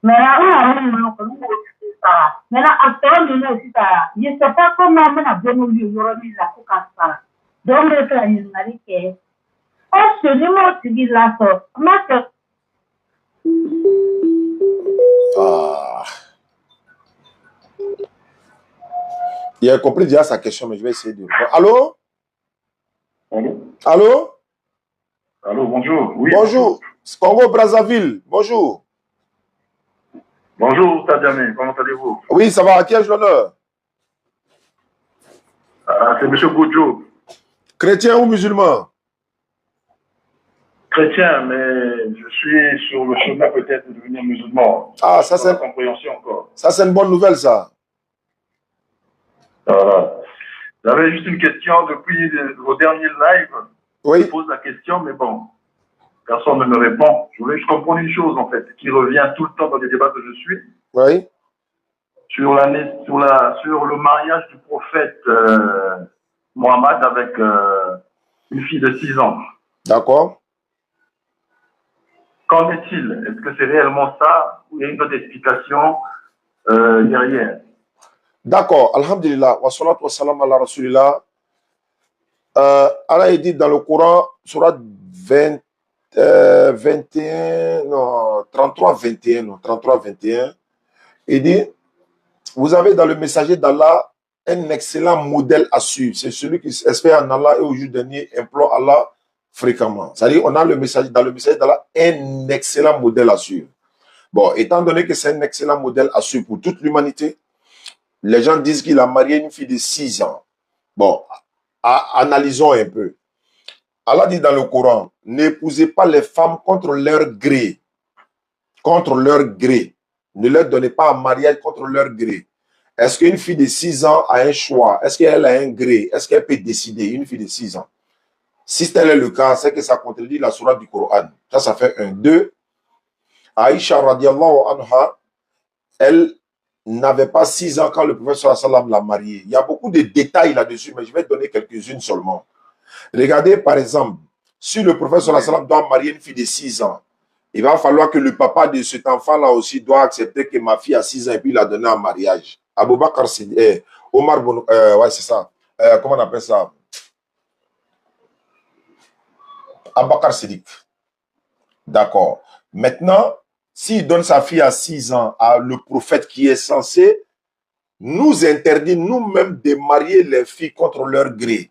Maintenant, maintenant, après, on a aussi ça. Je ne sais pas comment on a bien oublié, on a mis la coupe à ça. Donc, le plan, il m'a dit que, oh, ce numéro, tu dis là, ça. Ah. Il a compris déjà sa question, mais je vais essayer de... Allô? Allô? Allô, bonjour. Oui, bonjour. Congo Brazzaville, bonjour. Bonjour, Tadjamé, comment allez-vous? Oui, ça va, à qui ai-je l'honneur? C'est M. Goudjo. Chrétien ou musulman? Chrétien, mais je suis sur le chemin peut-être de devenir musulman. Ah, ça c'est... compréhension encore. Ça c'est une bonne nouvelle, ça. Voilà. J'avais juste une question depuis vos derniers lives. Oui. Je pose la question, mais bon, personne ne me répond. Je voulais juste comprendre une chose, en fait, qui revient tout le temps dans les débats que je suis. Oui. Sur le mariage du prophète Mohammed avec une fille de 6 ans. D'accord. Qu'en est-il? Est-ce que c'est réellement ça ou il y a une autre explication derrière? D'accord. Alhamdulillah. Wa salatu wa salam ala rasulillah. Allah dit dans le Coran, surat 21, non, 33, 21, non, 33, 21, il dit, vous avez dans le messager d'Allah un excellent modèle à suivre. C'est celui qui espère en Allah et au jour dernier implore Allah fréquemment. C'est-à-dire, on a dans le messager d'Allah un excellent modèle à suivre. Bon, étant donné que c'est un excellent modèle à suivre pour toute l'humanité, les gens disent qu'il a marié une fille de 6 ans. Bon, analysons un peu. Allah dit dans le Coran, n'épousez pas les femmes contre leur gré. Contre leur gré. Ne leur donnez pas un mariage contre leur gré. Est-ce qu'une fille de 6 ans a un choix? Est-ce qu'elle a un gré? Est-ce qu'elle peut décider, une fille de 6 ans? Si tel est le cas, c'est que ça contredit la sourate du Coran. Ça fait 1. 2. Aïcha radiallahu anha, elle n'avait pas 6 ans quand le prophète sallallahu alayhi wa sallam l'a mariée. Il y a beaucoup de détails là-dessus, mais je vais donner quelques-unes seulement. Regardez par exemple, si le prophète sallallahu alayhi wa sallam doit marier une fille de 6 ans, il va falloir que le papa de cet enfant-là aussi doit accepter que ma fille a 6 ans et puis la donner en mariage. Abou Bakr Siddiq, Omar Bon, ouais c'est ça. Comment on appelle ça? Abakar Siddiq. D'accord. Maintenant, s'il donne sa fille à 6 ans à le prophète qui est censé nous interdit nous-mêmes de marier les filles contre leur gré.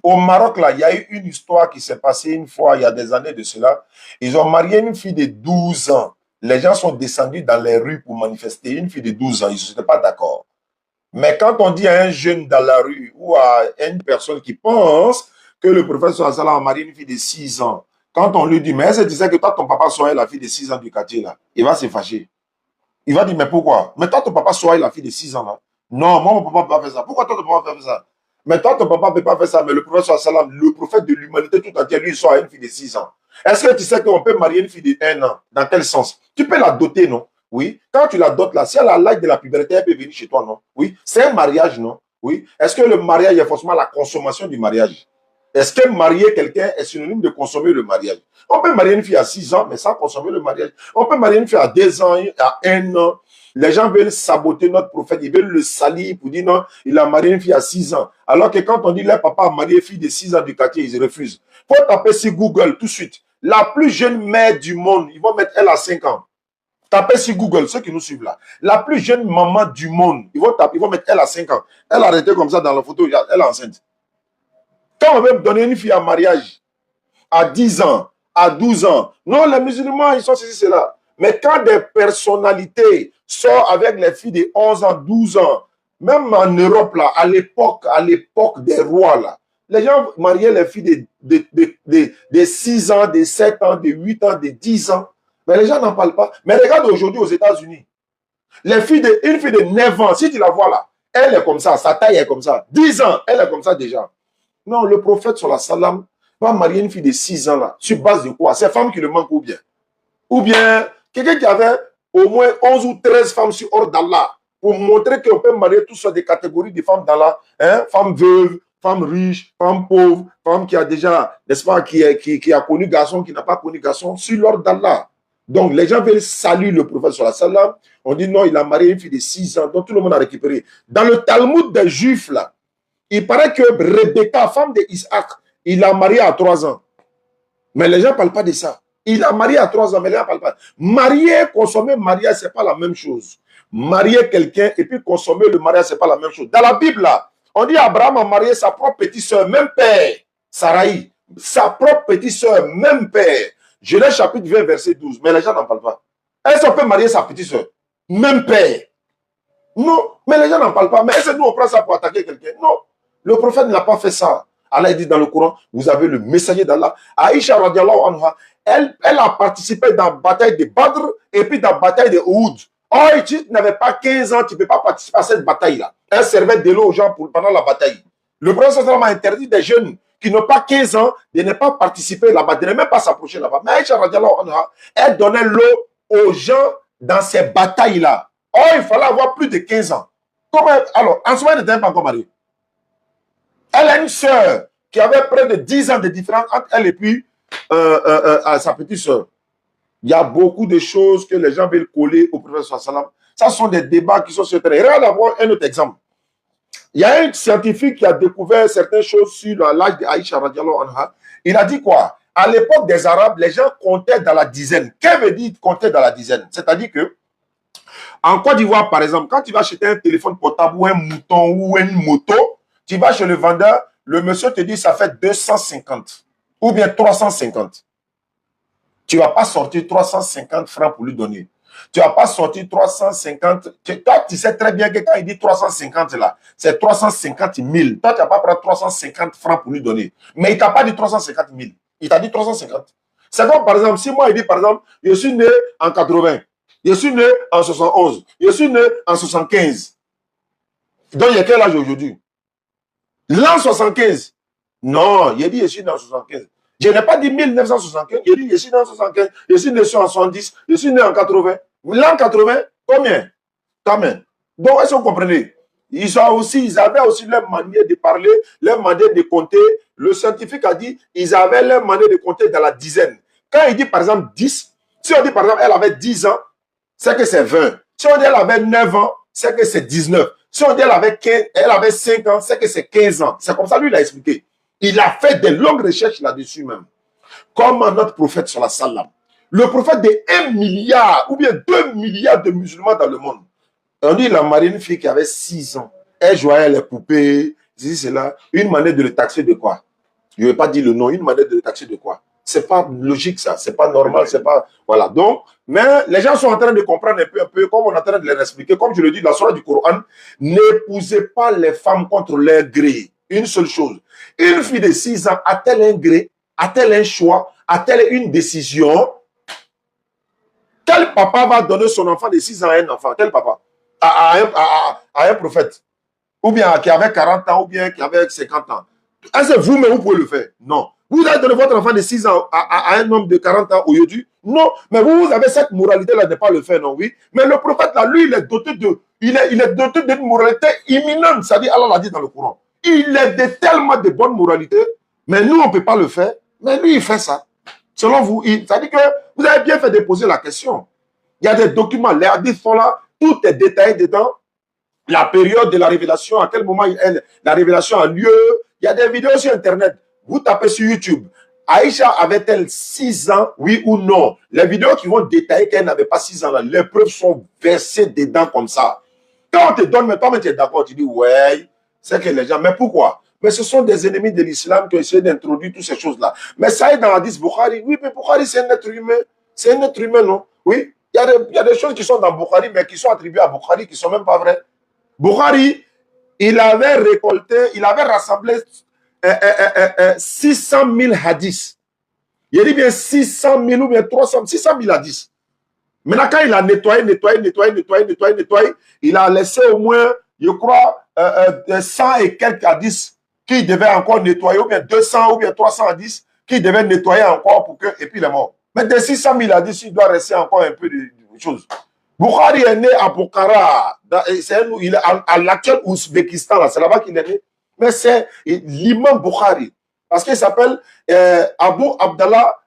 Au Maroc, là, il y a eu une histoire qui s'est passée une fois, il y a des années de cela. Ils ont marié une fille de 12 ans. Les gens sont descendus dans les rues pour manifester. Une fille de 12 ans, ils n'étaient pas d'accord. Mais quand on dit à un jeune dans la rue ou à une personne qui pense que le prophète sallallahu alayhi wa sallam a marié une fille de 6 ans, quand on lui dit, mais elle disait que toi, ton papa soignait la fille de 6 ans du quartier, là, il va se fâcher. Il va dire, mais pourquoi? Mais toi, ton papa soignait la fille de 6 ans, là. Non, moi, mon papa ne peut pas faire ça. Pourquoi toi, ton papa peut faire ça? Mais toi, ton papa ne peut pas faire ça. Mais le prophète sallallahu alayhi wa sallam, le prophète de l'humanité tout entière, lui, il soigne une fille de 6 ans. Est-ce que tu sais qu'on peut marier une fille de 1 an? Dans quel sens? Tu peux la doter, non? Oui. Quand tu la dotes là, si elle a l'âge de la puberté, elle peut venir chez toi, non? Oui. C'est un mariage, non? Oui. Est-ce que le mariage est forcément la consommation du mariage? Est-ce que marier quelqu'un est synonyme de consommer le mariage? On peut marier une fille à 6 ans, mais sans consommer le mariage. On peut marier une fille à 2 ans, à 1 an. Les gens veulent saboter notre prophète, ils veulent le salir pour dire non, il a marié une fille à 6 ans. Alors que quand on dit leur papa a marié une fille de 6 ans du quartier, ils refusent. Il faut taper sur Google tout de suite. La plus jeune mère du monde, ils vont mettre elle à 5 ans. Tapez sur Google, ceux qui nous suivent là. La plus jeune maman du monde, ils vont mettre elle à 5 ans. Elle a arrêté comme ça dans la photo, elle est enceinte. Quand on veut donner une fille en mariage à 10 ans, à 12 ans, non, les musulmans, ils sont ceci, cela. Mais quand des personnalités sortent avec les filles de 11 ans, 12 ans, même en Europe, là, à l'époque des rois, là, les gens mariaient les filles de 6 ans, de 7 ans, de 8 ans, de 10 ans. Mais les gens n'en parlent pas. Mais regarde aujourd'hui aux États-Unis. Une fille de 9 ans, si tu la vois là, elle est comme ça, sa taille est comme ça. 10 ans, elle est comme ça déjà. Non, le prophète sur la salam va marier une fille de 6 ans là. Sur base de quoi? C'est femme qui le manque ou bien? Ou bien quelqu'un qui avait au moins 11 ou 13 femmes sur ordre d'Allah pour montrer qu'on peut marier toutes sortes de catégories de femmes d'Allah. Hein? Femmes veuves, femmes riches, femmes pauvres, femmes qui a déjà, n'est-ce pas, qui a connu garçon, qui n'a pas connu garçon, sur l'ordre d'Allah. Donc, les gens veulent saluer le prophète sur la salam. On dit non, il a marié une fille de 6 ans, donc tout le monde a récupéré. Dans le Talmud des Juifs, là, il paraît que Rebecca, femme de Isaac, il a marié à 3 ans. Mais les gens ne parlent pas de ça. Il a marié à 3 ans, mais les gens ne parlent pas. Marier, consommer mariage, ce n'est pas la même chose. Marier quelqu'un et puis consommer le mariage, ce n'est pas la même chose. Dans la Bible, là, on dit Abraham a marié sa propre petite soeur, même père, Sarai. Sa propre petite soeur, même père. Genèse chapitre 20, verset 12. Mais les gens n'en parlent pas. Est-ce qu'on peut marier sa petite soeur? Même père. Non, mais les gens n'en parlent pas. Mais est-ce que nous, on prend ça pour attaquer quelqu'un? Non. Le prophète n'a pas fait ça. Allah dit dans le Coran, vous avez le messager d'Allah. Aïcha radiallahu anha, elle a participé dans la bataille de Badr et puis dans la bataille de Uhud. Oh, tu n'avais pas 15 ans, tu ne peux pas participer à cette bataille-là. Elle servait de l'eau aux gens pendant la bataille. Le prophète a interdit des jeunes qui n'ont pas 15 ans de ne pas participer là-bas, de ne même pas s'approcher là-bas. Mais Aïcha radiallahu anha, elle donnait l'eau aux gens dans ces batailles-là. Oh, il fallait avoir plus de 15 ans. Comment, alors, en ce moment, elle n'était pas encore mariée. Elle a une sœur qui avait près de 10 ans de différence entre elle et puis sa petite sœur. Il y a beaucoup de choses que les gens veulent coller au prophète sallam. Ça sont des débats qui sont sur le terrain. Regarde d'abord un autre exemple. Il y a un scientifique qui a découvert certaines choses sur l'âge d'Aïcha radiallahu anha. Il a dit quoi? À l'époque des Arabes, les gens comptaient dans la dizaine. Qu'est-ce que veut dire compter dans la dizaine? C'est-à-dire que en Côte d'Ivoire, par exemple, quand tu vas acheter un téléphone portable ou un mouton ou une moto, tu vas chez le vendeur, le monsieur te dit ça fait 250 ou bien 350. Tu ne vas pas sortir 350 francs pour lui donner. Tu ne vas pas sortir 350. Toi, tu sais très bien que quand il dit 350 là, c'est 350 000. Toi, tu ne vas pas prendre 350 francs pour lui donner. Mais il ne t'a pas dit 350 000. Il t'a dit 350. C'est comme par exemple, si moi il dit par exemple, je suis né en 80, je suis né en 71, je suis né en 75. Donc il y a quel âge aujourd'hui? L'an 75. Non, il a dit je suis né en 75. Je n'ai pas dit 1975, il dit je suis né en 75, je suis né en 70, je suis né en 80. L'an 80, combien? Combien? Donc, est-ce que vous comprenez? Ils avaient aussi leur manière de parler, leur manière de compter. Le scientifique a dit, ils avaient leur manière de compter dans la dizaine. Quand il dit par exemple 10, si on dit par exemple elle avait 10 ans, c'est que c'est 20. Si on dit elle avait 9 ans, c'est que c'est 19. Si on dit elle avait 5 ans, c'est que c'est 15 ans. C'est comme ça, lui, il a expliqué. Il a fait de longues recherches là-dessus même. Comme notre prophète sur la salam. Le prophète de 1 milliard ou bien 2 milliards de musulmans dans le monde. On dit, il a marié une fille qui avait 6 ans. Elle jouait les poupées, ceci, cela. Une manière de le taxer de quoi? Je ne vais pas dire le nom. Une manière de le taxer de quoi? C'est pas logique, ça. C'est pas normal. C'est pas. Voilà. Donc, mais les gens sont en train de comprendre un peu, comme on est en train de les expliquer. Comme je le dis dans la surah du Coran, n'épousez pas les femmes contre leur gré. Une seule chose. Une fille de 6 ans, a-t-elle un gré? A-t-elle un choix? A-t-elle une décision? Quel papa va donner son enfant de 6 ans à un enfant? Quel papa? À un prophète? Ou bien qui avait 40 ans, ou bien qui avait 50 ans. Est-ce que vous-même, vous pouvez le faire? Non. Vous allez donner votre enfant de 6 ans à un homme de 40 ans aujourd'hui? Non. Mais vous avez cette moralité-là de ne pas le faire, non? Oui. Mais le prophète, là, lui, il est doté d'une moralité imminente. C'est-à-dire, Allah l'a dit dans le Coran. Il est de tellement de bonne moralité, mais nous, on ne peut pas le faire. Mais lui, il fait ça. Selon vous, c'est-à-dire que vous avez bien fait de poser la question. Il y a des documents, les hadiths sont là, tout est détaillé dedans. La période de la révélation, à quel moment la révélation a lieu. Il y a des vidéos sur Internet. Vous tapez sur YouTube. Aïcha avait-elle 6 ans, oui ou non? Les vidéos qui vont détailler qu'elle n'avait pas 6 ans, là, les preuves sont versées dedans comme ça. Quand on te donne, mais toi, tu es d'accord, tu dis, ouais, c'est que les gens, mais pourquoi? Mais ce sont des ennemis de l'islam qui ont essayé d'introduire toutes ces choses-là. Mais ça est dans Hadith Bukhari. Oui, mais Bukhari, c'est un être humain. C'est un être humain, non? Oui. Il y a des choses qui sont dans Bukhari, mais qui sont attribuées à Bukhari, qui ne sont même pas vraies. Bukhari, il avait récolté, il avait rassemblé 600 000 hadiths. Il dit bien 600 000 ou bien 600 000 hadiths. Maintenant, quand il a nettoyé, il a laissé au moins, je crois, 100 et quelques hadiths qu'il devait encore nettoyer, ou bien 200 ou bien 300 hadiths qu'il devait nettoyer encore pour que, et puis il est mort. Mais de 600 000 hadiths, il doit rester encore un peu de choses. Bukhari est né à Bukhara, il est à l'actuel Ouzbékistan, c'est là-bas qu'il est né. Mais c'est l'imam Bukhari, parce qu'il s'appelle Abu Abdallah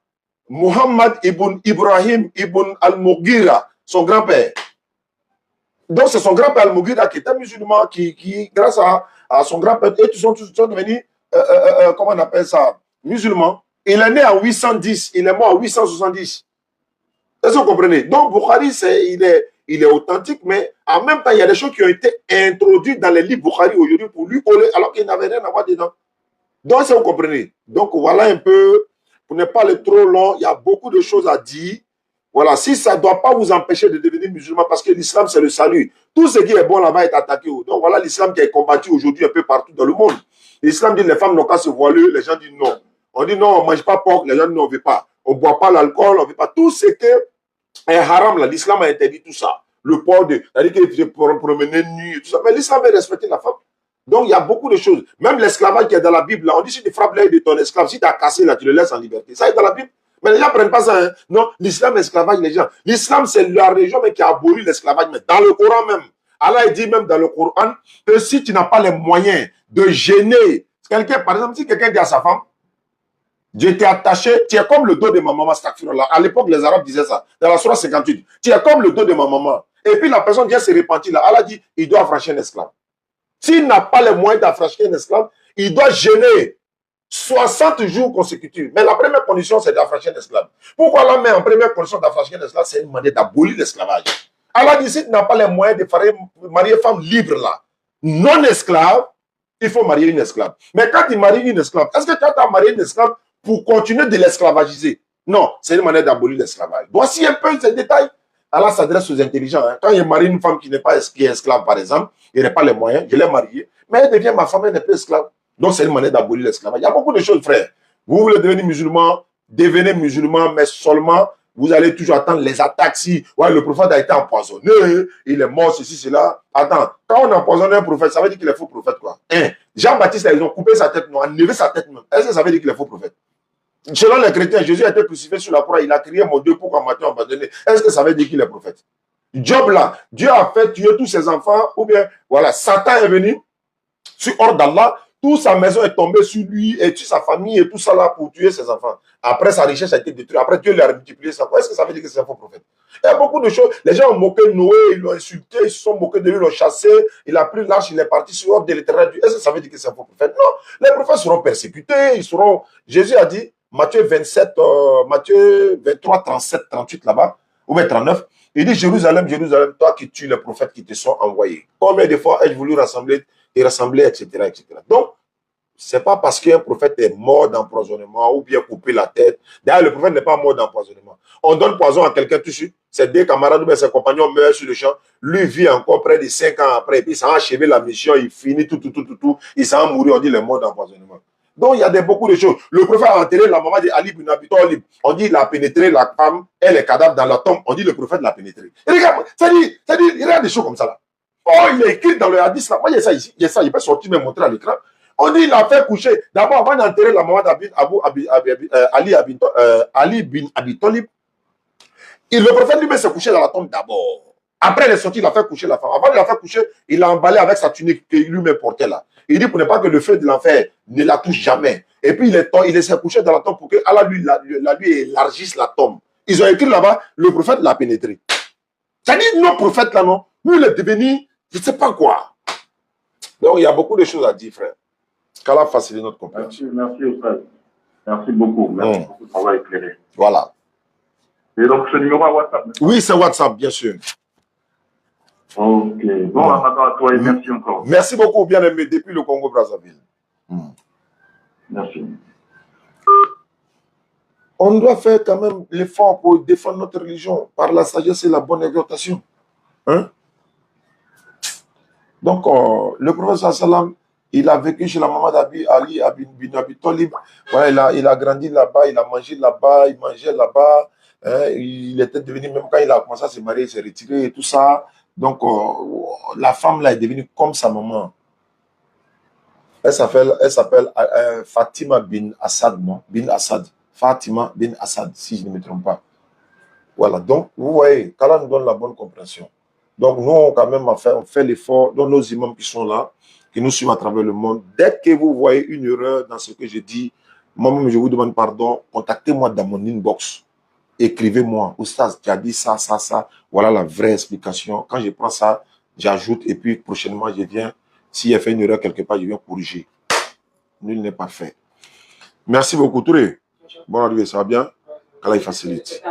Muhammad ibn Ibrahim ibn al-Mughira, son grand-père. Donc c'est son grand-père al-Mughira qui était musulman, qui grâce à son grand-père, et tous sont devenus, comment on appelle ça, musulmans. Il est né en 810, il est mort en 870. Est-ce que vous comprenez? Donc Bukhari, il est authentique, mais en même temps, il y a des choses qui ont été introduites dans les livres Bukhari aujourd'hui pour lui coller, alors qu'il n'avait rien à voir dedans. Donc, est-ce que vous comprenez? Donc voilà un peu, pour ne pas aller trop long, il y a beaucoup de choses à dire. Voilà, si ça ne doit pas vous empêcher de devenir musulman, parce que l'islam, c'est le salut. Tout ce qui est bon là-bas est attaqué. Donc voilà l'islam qui est combattu aujourd'hui un peu partout dans le monde. L'islam dit que les femmes n'ont qu'à se voiler, les gens disent non. On dit non, on ne mange pas porc, les gens disent non, on ne veut pas. On ne boit pas l'alcool, on ne veut pas. Tout ce qui est haram, là, l'islam a interdit tout ça. Le port de, c'est-à-dire qu'il faut promener nu et tout ça. Mais l'islam veut respecter la femme. Donc il y a beaucoup de choses. Même l'esclavage qui est dans la Bible, là, on dit si tu frappes l'œil de ton esclave, si tu as cassé là, tu le laisses en liberté. Ça est dans la Bible. Mais les gens ne prennent pas ça. Hein. Non, l'islam esclavage les gens. L'islam, c'est la religion mais qui a aboli l'esclavage. Mais dans le Coran même, Allah dit même dans le Coran que si tu n'as pas les moyens de gêner quelqu'un, par exemple, si quelqu'un dit à sa femme, je t'ai attaché, tu es comme le dos de ma maman, à l'époque, les Arabes disaient ça, dans la Surah 58, tu es comme le dos de ma maman. Et puis la personne vient se repentir là. Allah dit, il doit affranchir un esclave. S'il n'a pas les moyens d'affranchir un esclave, il doit gêner 60 jours consécutifs. Mais la première condition, c'est d'affranchir un esclave. Pourquoi Allah met en première condition d'affranchir un esclave? C'est une manière d'abolir l'esclavage. Allah dit, si tu n'as pas les moyens de marier une femme libre là, non esclave, il faut marier une esclave. Mais quand tu maries une esclave, est-ce que quand tu as marié une esclave pour continuer de l'esclavagiser? Non, c'est une manière d'abolir l'esclavage. Voici un peu ces détails. Allah s'adresse aux intelligents. Hein. Quand il marie une femme qui n'est pas esclave, par exemple, il n'a pas les moyens, je l'ai mariée, mais elle devient ma femme, elle n'est pas esclave. Donc c'est une manière d'abolir l'esclavage. Il y a beaucoup de choses, frère. Vous voulez devenir musulman, devenez musulman, mais seulement vous allez toujours attendre les attaques. Si ouais, le prophète a été empoisonné, il est mort, ceci, cela. Attends, quand on empoisonne un prophète, ça veut dire qu'il est faux prophète, quoi. Hein? Jean-Baptiste, ils ont coupé sa tête, non, enlevé sa tête même. Est-ce que ça veut dire qu'il est faux prophète? Selon les chrétiens, Jésus a été crucifié sur la croix, il a crié mon Dieu, pourquoi m'as-tu abandonné? Est-ce que ça veut dire qu'il est prophète? Job là, Dieu a fait tuer tous ses enfants, ou bien, voilà, Satan est venu sur ordre d'Allah, toute sa maison est tombée sur lui et sur sa famille et tout ça là pour tuer ses enfants. Après, sa richesse a été détruite. Après, Dieu l'a multiplié. Est-ce que ça veut dire que c'est un faux prophète? Il y a beaucoup de choses. Les gens ont moqué Noé, ils l'ont insulté, ils se sont moqués de lui, ils l'ont chassé. Il a pris l'arche, il est parti sur ordre de l'Éternel. Est-ce que ça veut dire que c'est un faux prophète? Non. Les prophètes seront persécutés. Ils seront. Jésus a dit, Matthieu 27, Matthieu 23, 37, 38 là-bas. ou bien 39. Il dit Jérusalem, Jérusalem, toi qui tues les prophètes qui te sont envoyés. Combien de fois ai-je voulu rassembler, etc., etc. Donc, ce n'est pas parce qu'un prophète est mort d'empoisonnement ou bien coupé la tête. D'ailleurs, le prophète n'est pas mort d'empoisonnement. On donne poison à quelqu'un tout de suite. Ses deux camarades ou bien ses compagnons meurent sur le champ. Lui vit encore près de 5 ans après. Et puis, il s'en a achevé la mission. Il finit tout. Il s'en a mouru. On dit il est mort d'empoisonnement. Donc, il y a beaucoup de choses. Le prophète a enterré la maman d'Ali bin Abi Talib. On dit il a pénétré la femme et les cadavres dans la tombe. On dit le prophète l'a pénétré. Et regarde, c'est-à-dire, il y a des choses comme ça là. Oh, il est écrit dans le hadith là. Moi, il y a ça ici. Il y a ça. Il peut sortir me montrer à l'écran. On dit il a fait coucher. D'abord, avant d'enterrer la maman d'Ali bin Abi Talib, le prophète lui-même s'est couché dans la tombe d'abord. Après, il est sorti, il a fait coucher la femme. Avant de la faire coucher, il l'a emballé avec sa tunique qu'il lui-même portait là. Il dit pour ne pas que le feu de l'enfer ne la touche jamais. Et puis, il s'est couché dans la tombe pour que Allah lui élargisse la tombe. Ils ont écrit là-bas, le prophète l'a pénétré. Ça dit, nos prophètes là, non? Nous, il est devenu, je ne sais pas quoi. Donc, il y a beaucoup de choses à dire, frère. Qu'Allah facilite notre compréhension. Merci, Oustaz. Merci beaucoup. Merci beaucoup pour avoir éclairé. Voilà. Et donc, ce numéro à WhatsApp? Oui, c'est WhatsApp, bien sûr. Ok. Bon, Ramadan à toi et merci encore. Merci beaucoup, bien-aimé, depuis le Congo-Brazzaville. Merci. On doit faire quand même l'effort pour défendre notre religion par la sagesse et la bonne exhortation. Hein? Donc, le prophète sallam, il a vécu chez la maman d'Ali bin Abi Talib. Voilà, il a grandi là-bas, il a mangé là-bas, il mangeait là-bas. Hein, il était devenu, même quand il a commencé à se marier, il s'est retiré et tout ça. Donc, la femme là est devenue comme sa maman. Elle s'appelle Fatima bin Assad, non? Bin Assad. Fatima bin Assad, si je ne me trompe pas. Voilà, donc, vous voyez, qu'Allah nous donne la bonne compréhension. Donc, nous, quand même, on fait l'effort, dans nos imams qui sont là, qui nous suivent à travers le monde. Dès que vous voyez une erreur dans ce que je dis, moi-même, je vous demande pardon, contactez-moi dans mon inbox. Écrivez-moi, Oustaz, tu as dit ça, ça, ça. Voilà la vraie explication. Quand je prends ça, j'ajoute et puis prochainement, je viens. S'il y a fait une erreur quelque part, je viens corriger. Nul n'est parfait. Merci beaucoup, Touré. Bon arrivé, ça va bien? Qu'Allah facilite.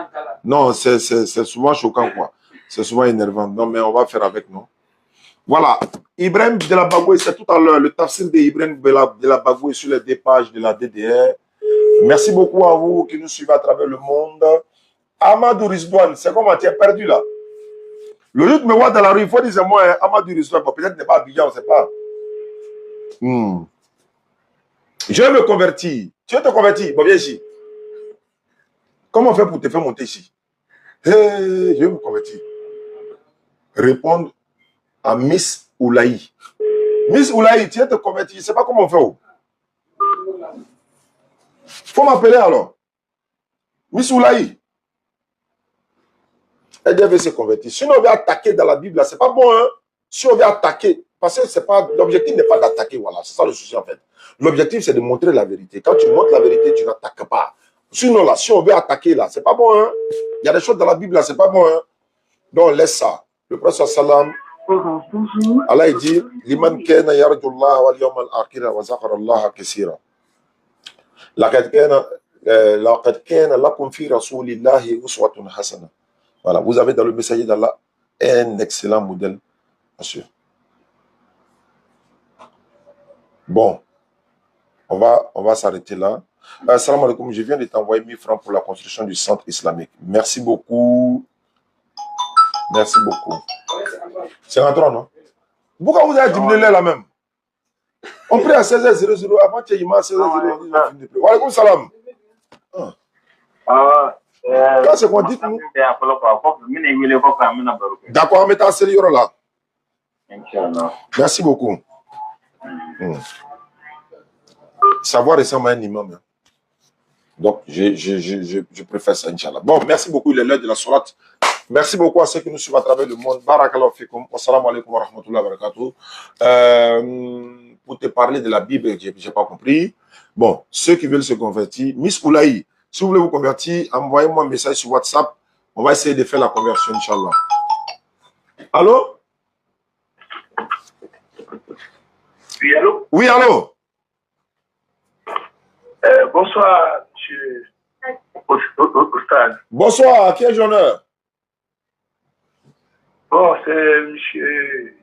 Non, c'est souvent choquant, quoi. C'est souvent énervant. Non, mais on va faire avec, non? Voilà. Ibrahim de la Bagoué, c'est tout à l'heure. Le tafsir d'Ibrahim de la Bagoué sur les deux pages de la DDR. Merci beaucoup à vous qui nous suivez à travers le monde. Amadou Rizouane, c'est comment tu es perdu là? Le jour que me voit dans la rue, il faut dire c'est moi, hein, Amadou Rizouane. Bon, peut-être n'est pas Abidjan, on ne sait pas. Je vais me convertir. Tu veux te convertir? Bon, viens ici. Comment on fait pour te faire monter ici? Hey, je vais me convertir. Répondre à Miss Oulaï. Miss Oulaï, tu veux te convertir? Je ne sais pas comment on fait. Oh. Faut m'appeler alors. Miss Oulaï. Elle devait se convertir. Sinon, on va attaquer dans la Bible, là, c'est pas bon, hein? Si on veut attaquer, parce que c'est pas, l'objectif n'est pas d'attaquer, voilà, c'est ça le souci en fait. L'objectif, c'est de montrer la vérité. Quand tu montres la vérité, tu n'attaques pas. Sinon, là, si on veut attaquer, là, c'est pas bon, hein? Il y a des choses dans la Bible, là, c'est pas bon, hein? Donc, laisse ça. Le prophète sallam, Allah, il dit, Liman kena yarjullah wal yawm al-akhira wa zakhara Allah kaseera. Laqad kana lakum fi rasulillahi uswatun hasana. Voilà, vous avez dans le messager d'Allah un excellent modèle, monsieur. Bon, on va s'arrêter là. Salam alaikum, je viens de t'envoyer 1000 francs pour la construction du centre islamique. Merci beaucoup. Merci beaucoup. C'est rentrant, non? Pourquoi vous avez diminué là même? On prie à 16h00, avant qu'il y ait à 16h00. Wa alaikum salam. Quand c'est qu'on dit nous. D'accord, on met en sérieux là. Merci beaucoup. Savoir ressemble à un imam. Donc, je préfère ça, Inch'Allah. Bon, merci beaucoup, il est l'heure de la sourate. Merci beaucoup à ceux qui nous suivent à travers le monde. Barakallahu fikum. Assalamu alaikum wa rahmatullahi wa barakatuh. Pour te parler de la Bible, je n'ai pas compris. Bon, ceux qui veulent se convertir, Miss Oulaï, si vous voulez vous convertir, envoyez-moi un message sur WhatsApp. On va essayer de faire la conversion, Inch'Allah. Allô? Oui, allô? Oui, allô? Bonsoir, monsieur Oustaz. Bonsoir, à qui ai-je l'honneur? Oh, c'est M.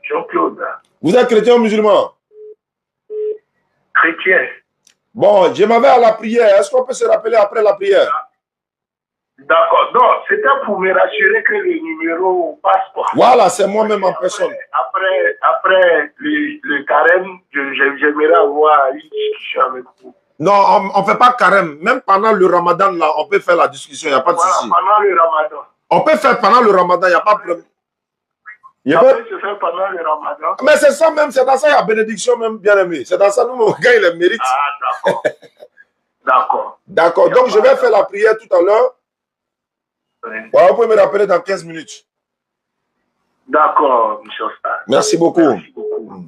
Jean-Claude. Vous êtes chrétien ou musulman? Chrétien. Bon, je m'avais à la prière. Est-ce qu'on peut se rappeler après la prière? D'accord. Non, c'était pour me rassurer que le numéro passe, quoi. Voilà, c'est moi-même en personne. Après le carême, j'aimerais avoir une discussion avec vous. Non, on ne fait pas carême. Même pendant le ramadan, là, on peut faire la discussion, il n'y a pas de souci. Voilà, pendant le ramadan. On peut faire pendant le ramadan, il n'y a pas de problème. Ça peut se faire pendant le ramadan. Mais c'est ça même, c'est dans ça, il y a bénédiction même, bien aimé. C'est dans ça, nous, on gagne le mérite. Ah, d'accord. D'accord. D'accord, donc je vais faire la prière tout à l'heure. Oui. Voilà, vous pouvez me rappeler dans 15 minutes. D'accord, M. Star. Merci beaucoup. Merci beaucoup.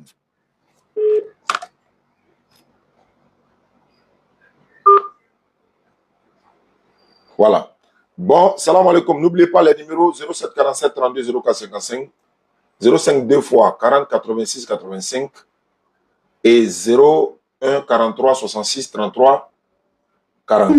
Voilà. Bon, salam alaikum. N'oubliez pas les numéros 07 47 32 04 55, 05 2 fois 40 86 85 et 01 43 66 33 40.